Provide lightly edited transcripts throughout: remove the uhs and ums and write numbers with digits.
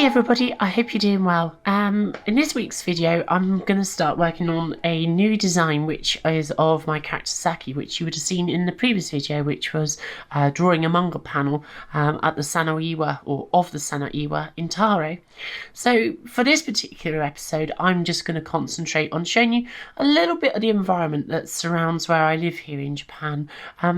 Hey everybody, I hope you're doing well. In this week's video, I'm going to start working on a new design which is of my character Saki, which you would have seen in the previous video, which was drawing a manga panel at the Sano Iwa, or of the Sano Iwa in Taro. So for this particular episode, I'm just going to concentrate on showing you a little bit of the environment that surrounds where I live here in Japan,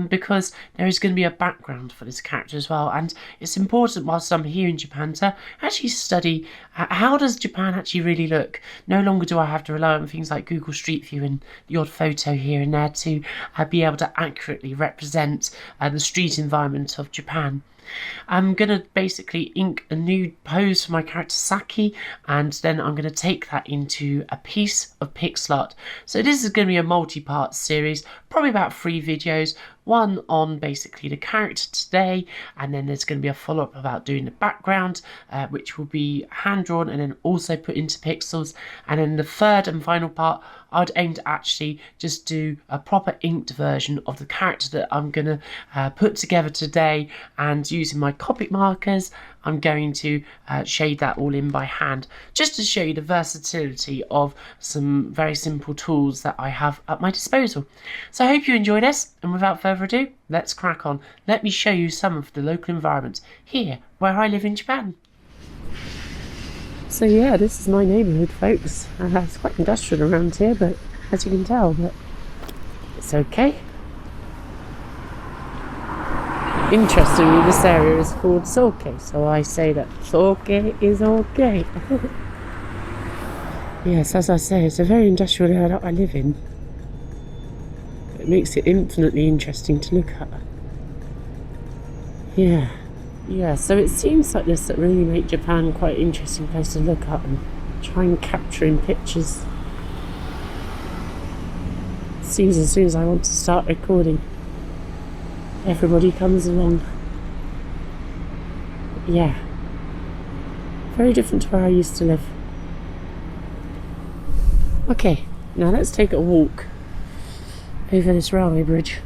because there is going to be a background for this character as well, and it's important whilst I'm here in Japan to actually study how does Japan actually really look. No longer do I have to rely on things like Google Street View and the odd photo here and there to be able to accurately represent the street environment of Japan. I'm going to basically ink a new pose for my character Saki, and then I'm going to take that into a piece of pixel art. So this is going to be a multi-part series, probably about 3 videos, one on basically the character today, and then there's going to be a follow-up about doing the background, which will be hand-drawn and then also put into pixels, and then the third and final part I'd aim to actually just do a proper inked version of the character that I'm going to put together today, and using my copic markers I'm going to shade that all in by hand, just to show you the versatility of some very simple tools that I have at my disposal. So I hope you enjoy this, and without further ado, let's crack on. Let me show you some of the local environments here where I live in Japan. So yeah, this is my neighbourhood, folks. It's quite industrial around here, but as you can tell, but it's okay. Interestingly, this area is called Saki, so I say that Saki is okay. Yes, as I say, it's a very industrial area that I live in. It makes it infinitely interesting to look at. Yeah, so it seems like this that really make Japan quite an interesting place to look at and try and capture in pictures. It seems as soon as I want to start recording, everybody comes along. Yeah, very different to where I used to live. Okay, now let's take a walk over this railway bridge.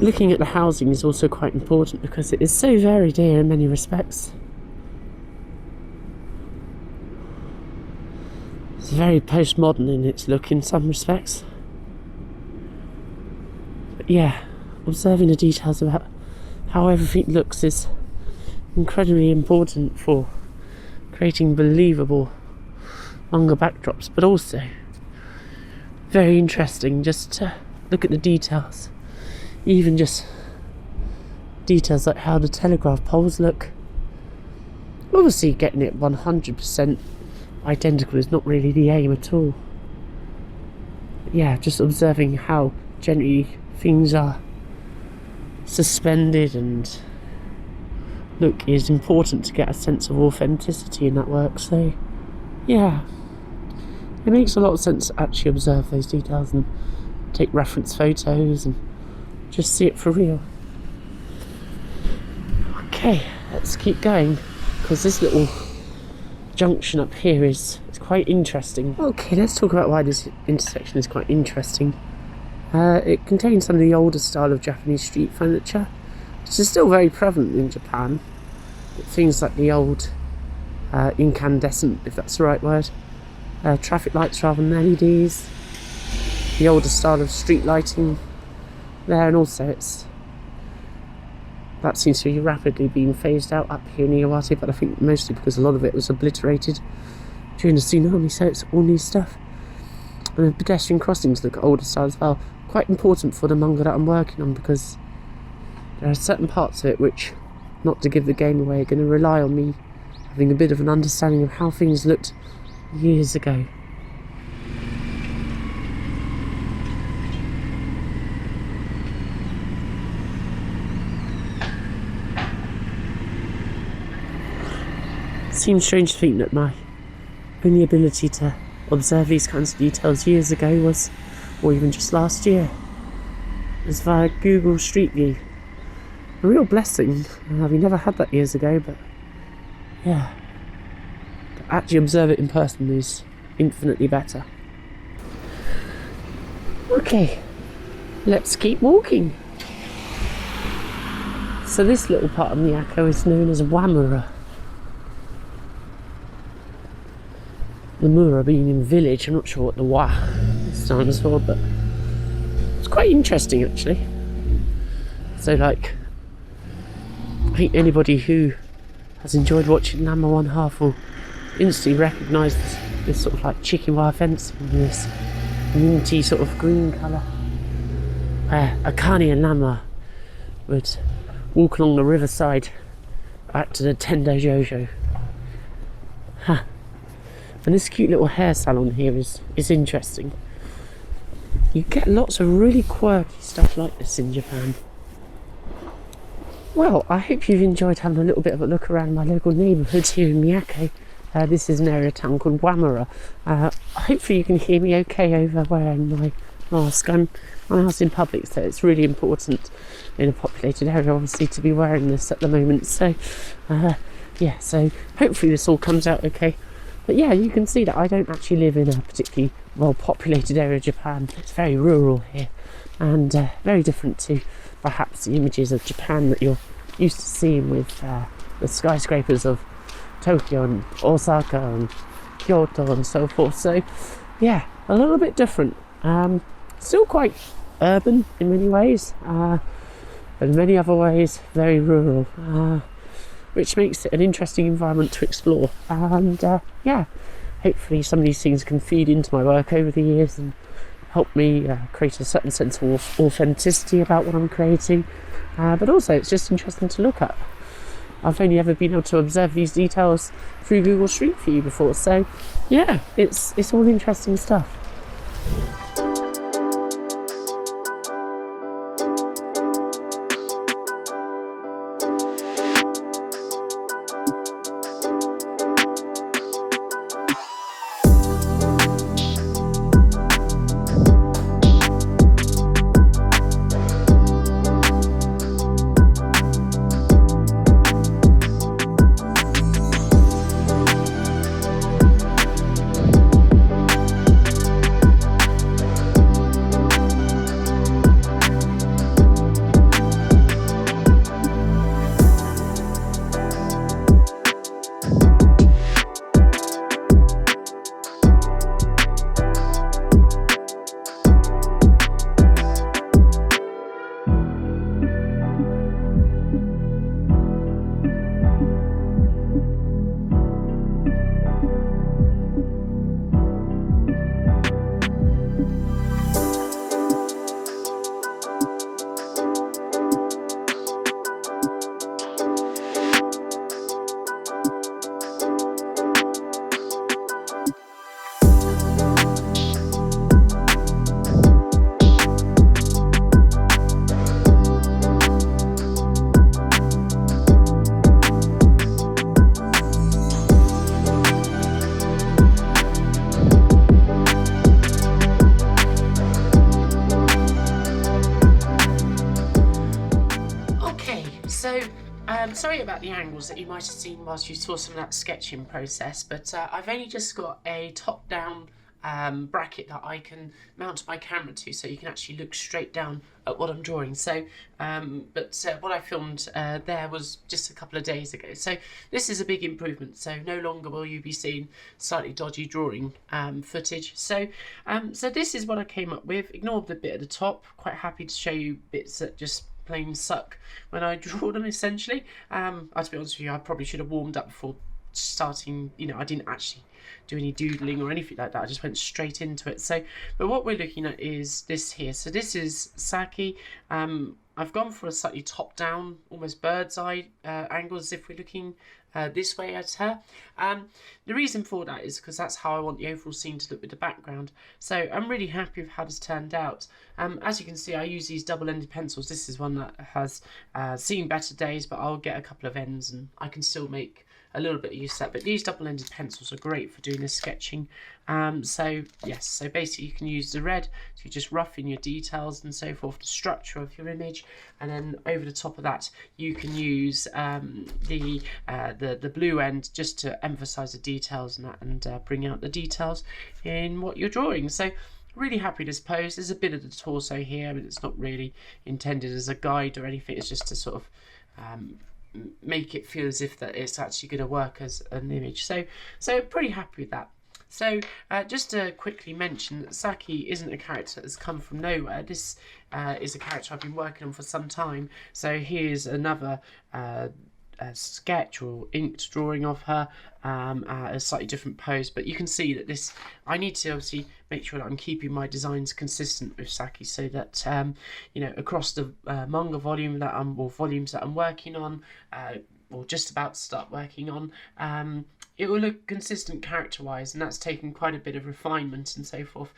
Looking at the housing is also quite important because it is so varied here in many respects. It's very postmodern in its look in some respects. But yeah, observing the details about how everything looks is incredibly important for creating believable manga backdrops, but also very interesting just to look at the details. Even just details like how the telegraph poles look. Obviously getting it 100% identical is not really the aim at all. But yeah, just observing how gently things are suspended and look is important to get a sense of authenticity in that work. So yeah, it makes a lot of sense to actually observe those details and take reference photos and just see it for real. Okay, let's keep going, because this little junction up here is quite interesting. Okay, let's talk about why this intersection is quite interesting. It contains some of the older style of Japanese street furniture, which is still very prevalent in Japan. Things like the old incandescent, if that's the right word, traffic lights rather than LEDs, the older style of street lighting there, and also that seems to be rapidly being phased out up here in Iwate, but I think mostly because a lot of it was obliterated during the tsunami, so it's all new stuff. And the pedestrian crossings look older style as well. Quite important for the manga that I'm working on, because there are certain parts of it which, not to give the game away, are going to rely on me having a bit of an understanding of how things looked years ago. Seems strange to think that my only ability to observe these kinds of details years ago was, or even just last year, was via Google Street View. A real blessing. We never had that years ago, but yeah, to actually observe it in person is infinitely better. Okay, let's keep walking. So this little part of Miyako is known as Wamura. The Mura being in village, I'm not sure what the Wa stands for, but it's quite interesting actually. So like, I think anybody who has enjoyed watching Number One Half will instantly recognise this sort of like chicken wire fencing with this minty sort of green colour, where Akane and Lama would walk along the riverside back to the Tendo Jojo. Huh. And this cute little hair salon here is interesting. You get lots of really quirky stuff like this in Japan. Well, I hope you've enjoyed having a little bit of a look around my local neighbourhood here in Miyako. This is an area of town called Wamura. Hopefully you can hear me okay over wearing my mask. I'm out in public, so it's really important in a populated area obviously to be wearing this at the moment. So yeah, so hopefully this all comes out okay. But yeah, you can see that I don't actually live in a particularly well populated area of Japan. It's very rural here, and very different to perhaps the images of Japan that you're used to seeing with the skyscrapers of Tokyo and Osaka and Kyoto and so forth. So yeah, a little bit different. Still quite urban in many ways, but in many other ways very rural, which makes it an interesting environment to explore. And yeah, hopefully some of these things can feed into my work over the years and help me create a certain sense of authenticity about what I'm creating, but also it's just interesting to look at. I've only ever been able to observe these details through Google Street View before, so yeah, it's all interesting stuff. Sorry about the angles that you might have seen whilst you saw some of that sketching process, but I've only just got a top-down bracket that I can mount my camera to, so you can actually look straight down at what I'm drawing. So, what I filmed there was just a couple of days ago. So this is a big improvement. So no longer will you be seeing slightly dodgy drawing footage. So, so this is what I came up with. Ignore the bit at the top. Quite happy to show you bits that just plain suck when I draw them, essentially. To be honest with you, I probably should have warmed up before starting. You know, I didn't actually do any doodling or anything like that. I just went straight into it. So, but what we're looking at is this here. So this is Saki. I've gone for a slightly top-down, almost bird's eye angle, as if we're looking this way at her. The reason for that is because that's how I want the overall scene to look with the background. So I'm really happy with how this turned out. As you can see, I use these double-ended pencils. This is one that has seen better days, but I'll get a couple of ends and I can still make a little bit used to that, but these double-ended pencils are great for doing the sketching. So yes, so basically you can use the red to just rough in your details and so forth, the structure of your image, and then over the top of that you can use the blue end just to emphasize the details and that, and bring out the details in what you're drawing. So really happy with this pose. There's a bit of the torso here, but it's not really intended as a guide or anything. It's just to sort of make it feel as if that it's actually going to work as an image. So pretty happy with that. So just to quickly mention that Saki isn't a character that's come from nowhere. This is a character I've been working on for some time. So here's another sketch or inked drawing of her, a slightly different pose, but you can see that this, I need to obviously make sure that I'm keeping my designs consistent with Saki, so that you know, across the manga volume that or volumes that I'm working on, or just about to start working on, it will look consistent character-wise, and that's taken quite a bit of refinement and so forth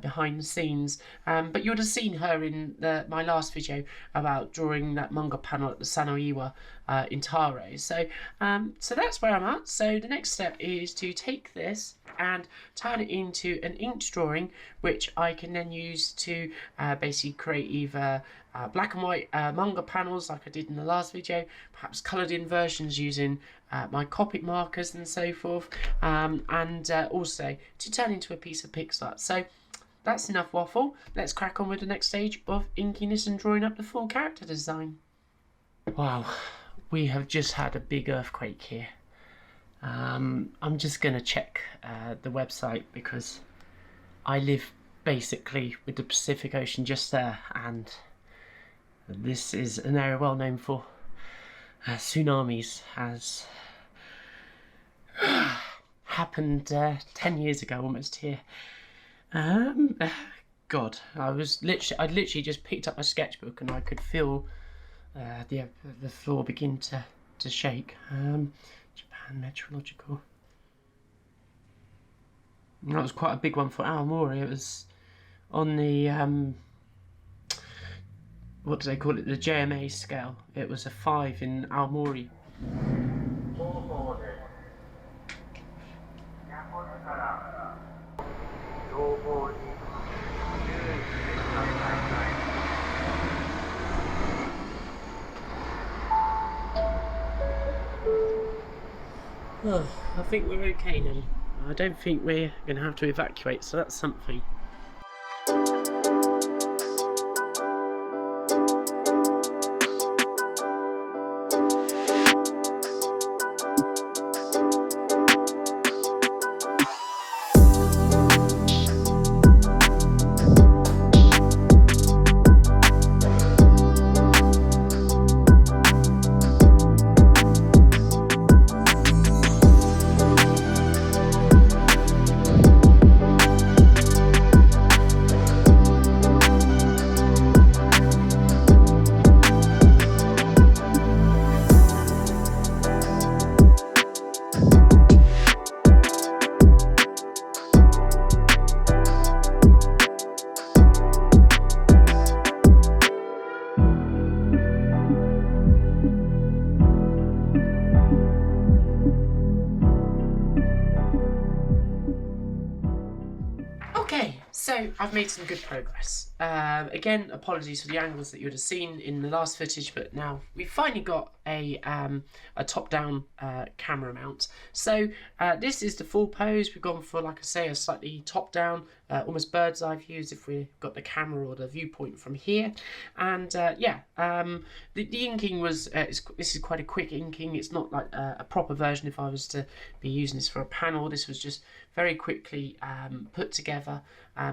behind the scenes. But you would have seen her in my last video about drawing that manga panel at the Sanoiwa in Taro. So that's where I'm at. So the next step is to take this and turn it into an inked drawing, which I can then use to basically create either black and white manga panels like I did in the last video, perhaps coloured in versions using my copic markers and so forth, and also to turn into a piece of pixel art. So that's enough waffle. Let's crack on with the next stage of inking this and drawing up the full character design. Wow, we have just had a big earthquake here. I'm just going to check the website because I live basically with the Pacific Ocean just there, and this is an area well known for tsunamis. Has happened 10 years ago almost here. God, I'd literally just picked up my sketchbook and I could feel the floor begin to shake. Japan Meteorological. That was quite a big one for Aomori. It was on the what do they call it? The JMA scale. It was a 5 in Aomori. Oh, I think we're okay then. I don't think we're going to have to evacuate, so that's something. So I've made some good progress. Again, apologies for the angles that you would have seen in the last footage, but now we've finally got a top-down camera mount. So this is the full pose. We've gone for, like I say, a slightly top-down, almost bird's eye views if we've got the camera or the viewpoint from here. And the inking was, this is quite a quick inking. It's not like a proper version if I was to be using this for a panel. This was just very quickly put together.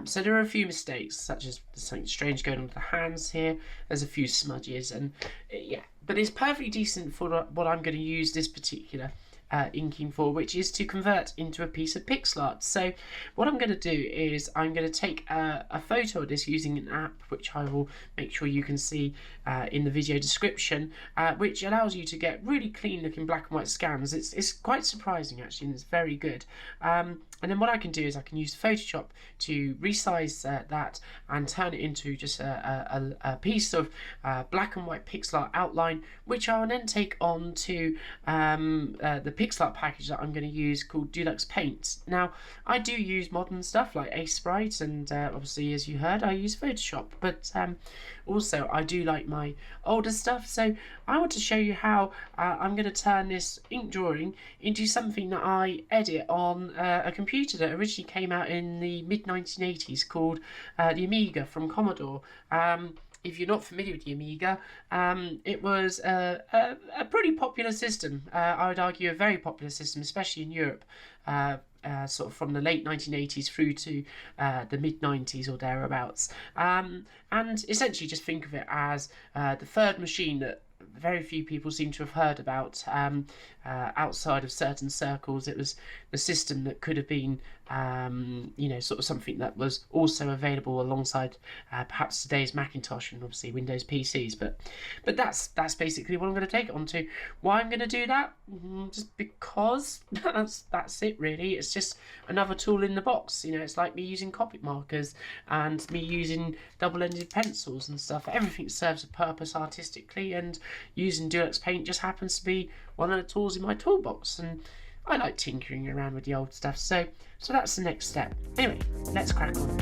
So there are a few mistakes, such as there's something strange going on with the hands here. There's a few smudges, and yeah, but it's perfectly decent for what I'm going to use this particular inking for, which is to convert into a piece of pixel art. So what I'm going to do is I'm going to take a photo of this using an app, which I will make sure you can see in the video description, which allows you to get really clean looking black and white scans. It's quite surprising actually, and it's very good. And then what I can do is I can use Photoshop to resize that and turn it into just a piece of black and white pixel art outline, which I will then take on to the pixel art package that I'm going to use called Deluxe Paint. Now, I do use modern stuff like Ace Sprite, and obviously, as you heard, I use Photoshop, but also I do like my older stuff, so I want to show you how I'm going to turn this ink drawing into something that I edit on a computer that originally came out in the mid-1980s called the Amiga from Commodore. If you're not familiar with the Amiga, it was a pretty popular system. I would argue a very popular system, especially in Europe, sort of from the late 1980s through to the mid-90s or thereabouts. And essentially just think of it as the third machine that very few people seem to have heard about outside of certain circles. It was the system that could have been, sort of something that was also available alongside perhaps today's Macintosh and obviously Windows PCs. But that's basically what I'm going to take it on to. Why I'm going to do that? Just because that's it really. It's just another tool in the box. It's like me using copic markers and me using double-ended pencils and stuff. Everything serves a purpose artistically, and using Deluxe Paint just happens to be one of the tools in my toolbox, and I like tinkering around with the old stuff, so that's the next step. Anyway, let's crack on.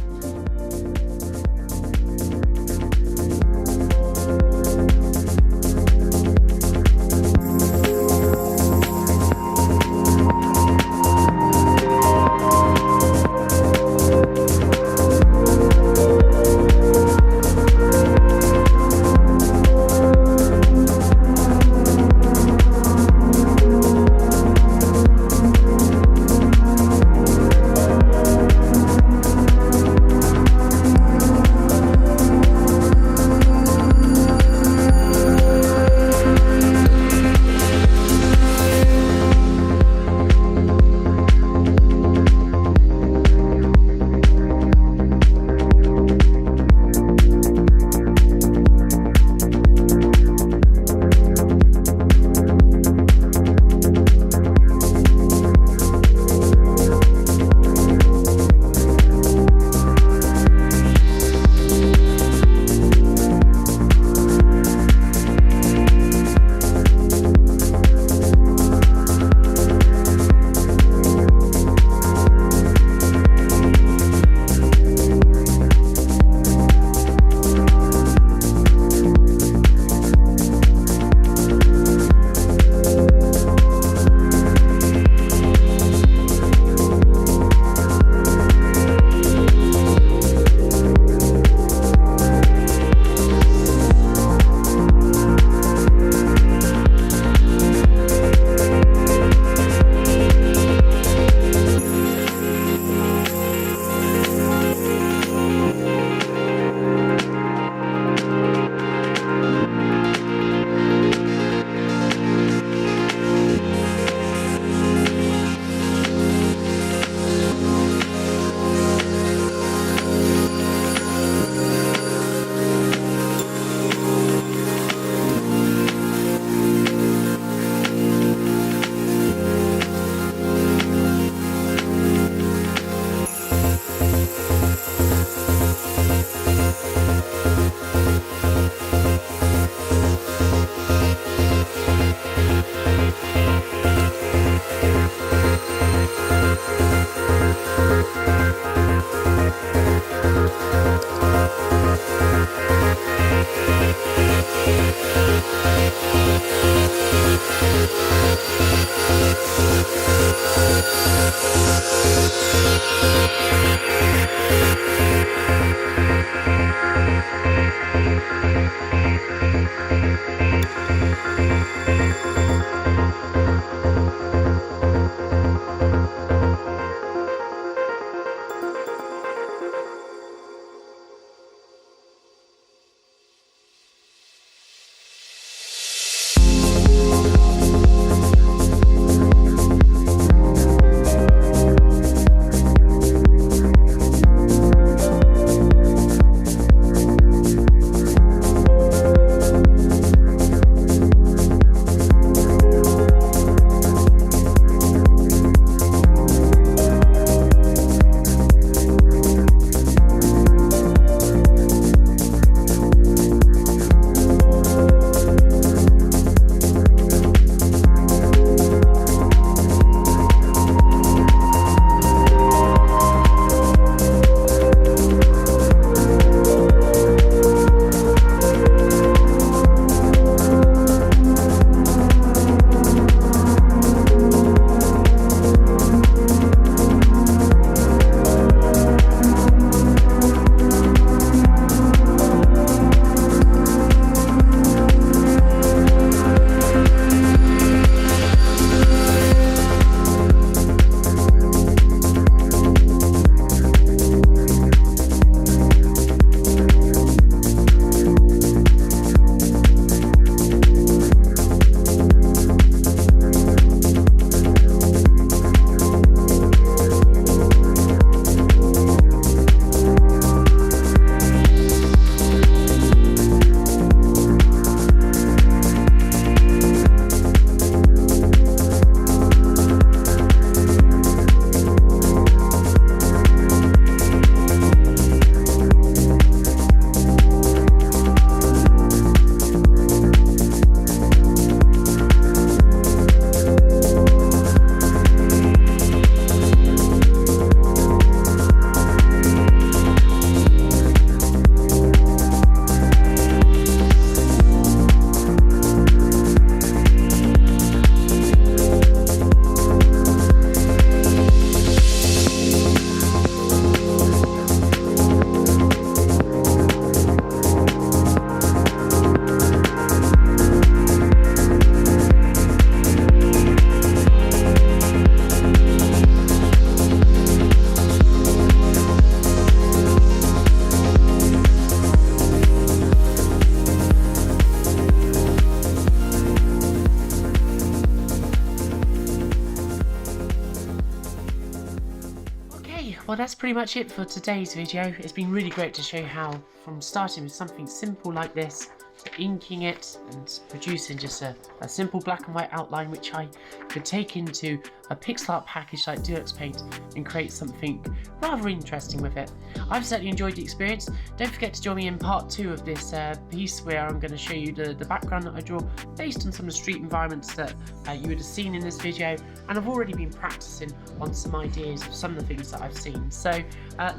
Well, that's pretty much it for today's video. It's been really great to show you how, from starting with something simple like this, to inking it and producing just a simple black and white outline which I could take into a pixel art package like Deluxe Paint and create something rather interesting with it. I've certainly enjoyed the experience. Don't forget to join me in part 2 of this piece where I'm going to show you the background that I draw based on some of the street environments that you would have seen in this video, and I've already been practicing on some ideas of some of the things that I've seen, so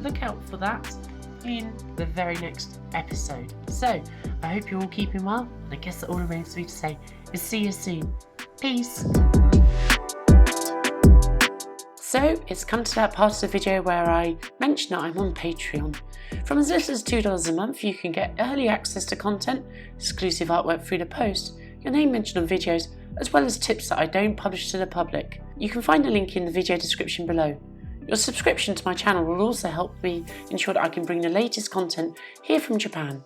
look out for that in the very next episode. So I hope you're all keeping well, and I guess that all remains for me to say is see you soon. Peace. So it's come to that part of the video where I mention that I'm on Patreon. From as little as $2 a month, you can get early access to content, exclusive artwork through the post, your name mentioned on videos, as well as tips that I don't publish to the public. You can find a link in the video description below. Your subscription to my channel will also help me ensure that I can bring the latest content here from Japan.